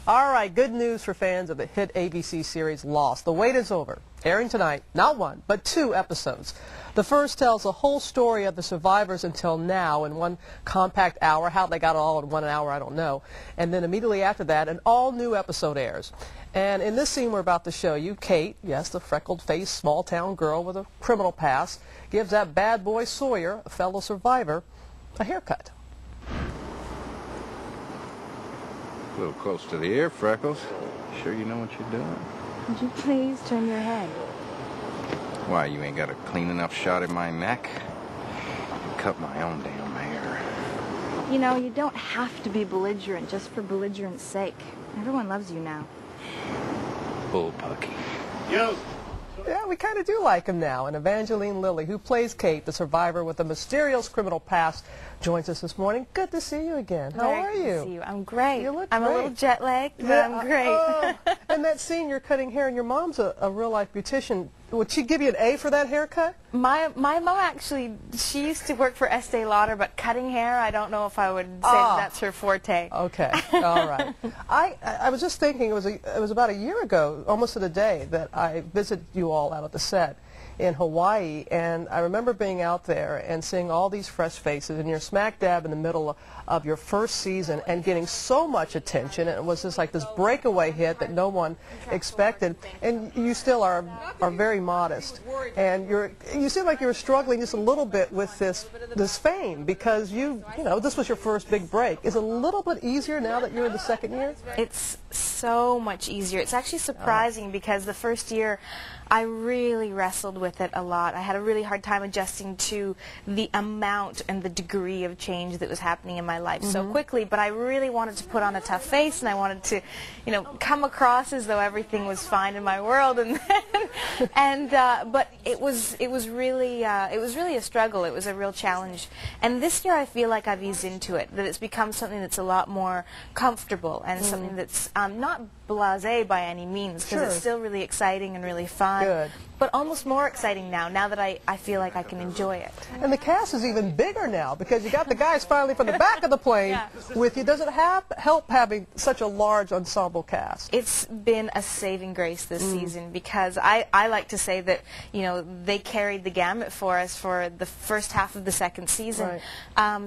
All right, good news for fans of the hit ABC series Lost. The wait is over. Airing tonight, not one, but 2 episodes. The first tells the whole story of the survivors until now in one compact hour. How they got it all in 1 hour, I don't know. And then immediately after that, an all-new episode airs. And in this scene we're about to show you, Kate, yes, the freckled-faced small-town girl with a criminal past, gives that bad boy Sawyer, a fellow survivor, a haircut. A little close to the ear, Freckles. Sure you know what you're doing? Would you please turn your head? Why, you ain't got a clean enough shot at my neck? I cut my own damn hair. You know, you don't have to be belligerent just for belligerent's sake. Everyone loves you now. Bullpucky. Yo! Yeah, we kind of do like him now. And Evangeline Lilly, who plays Kate, the survivor with a mysterious criminal past, joins us this morning. Good to see you again. How are you? Good to see you. I'm great. You look I'm great. a little jet lagged, but I'm great. And that scene, you're cutting hair, and your mom's a real-life beautician. Would she give you an A for that haircut? My mom actually, she used to work for Estee Lauder, but cutting hair, I don't know if I would say that's her forte. Okay, all right. I was just thinking, it was about a year ago, almost to the day, that I visited you all out at the set in Hawaii, and I remember being out there and seeing all these fresh faces, and you're smack dab in the middle of your first season and getting so much attention, and it was just like this breakaway hit that no one expected, and you still are very modest, and you seem like you were struggling just a little bit with this fame, because you know, this was your first big break. Is it a little bit easier now that you're in the second year? It's so much easier. It's actually surprising because the first year I really wrestled with it a lot. I had a really hard time adjusting to the amount and the degree of change that was happening in my life so quickly, but I really wanted to put on a tough face, and I wanted to, you know, come across as though everything was fine in my world, but it was really a struggle. It was a real challenge. And this year I feel like I've eased into it, that it's become something that's a lot more comfortable and something that's not blasé by any means, because it's still really exciting and really fun, but almost more exciting now that I feel like I can enjoy it. And the cast is even bigger now, because you got the guys finally from the back of the plane with you. Does it help having such a large ensemble cast? It's been a saving grace this season, because I like to say that, you know, they carried the gamut for us for the first half of the second season.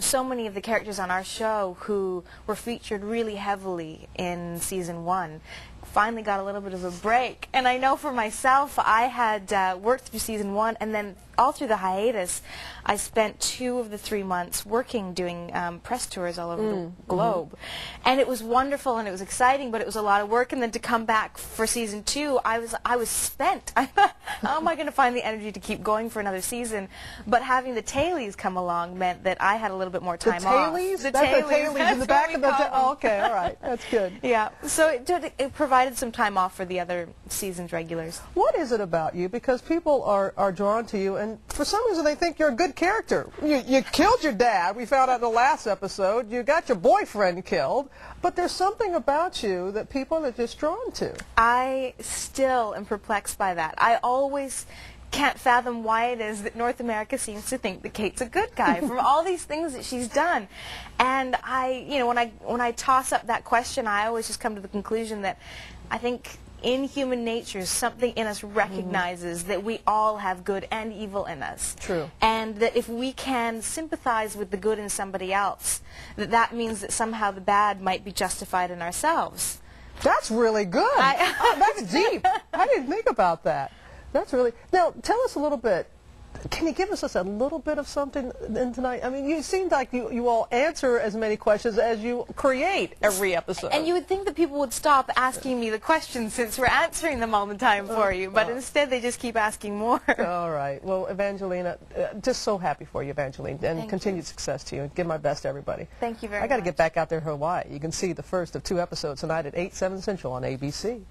So many of the characters on our show who were featured really heavily in season 1 finally got a little bit of a break. And I know for myself, I had worked through season 1, and then all through the hiatus, I spent 2 of the 3 months working, doing press tours all over the globe. And it was wonderful and it was exciting, but it was a lot of work. And then to come back for season 2, I was spent. I thought, how am I going to find the energy to keep going for another season? But having the tailies come along meant that I had a little bit more time off. The tailies in the back of the... Oh, okay, all right, that's good. Yeah, so it provided some time off for the other season's regulars. What is it about you? Because people are drawn to you, and for some reason they think you're a good character. You killed your dad, we found out in the last episode. You got your boyfriend killed, but there's something about you that people are just drawn to. I still am perplexed by that. I always can't fathom why it is that North America seems to think that Kate's a good guy from all these things that she's done. And you know, when I toss up that question, I always just come to the conclusion that I think in human nature, something in us recognizes that we all have good and evil in us. True. And that if we can sympathize with the good in somebody else, that means that somehow the bad might be justified in ourselves. That's really good. That's deep. I didn't think about that. That's really... Now, tell us a little bit. Can you give us just a little bit of something in tonight? I mean, you seem like you all answer as many questions as you create every episode. And you would think that people would stop asking me the questions since we're answering them all the time for you, but instead they just keep asking more. All right. Well, Evangeline, just so happy for you, Evangeline, and continued success to you. And give my best to everybody. Thank you very much. I got to get back out there to Hawaii. You can see the first of 2 episodes tonight at 8, 7 Central on ABC.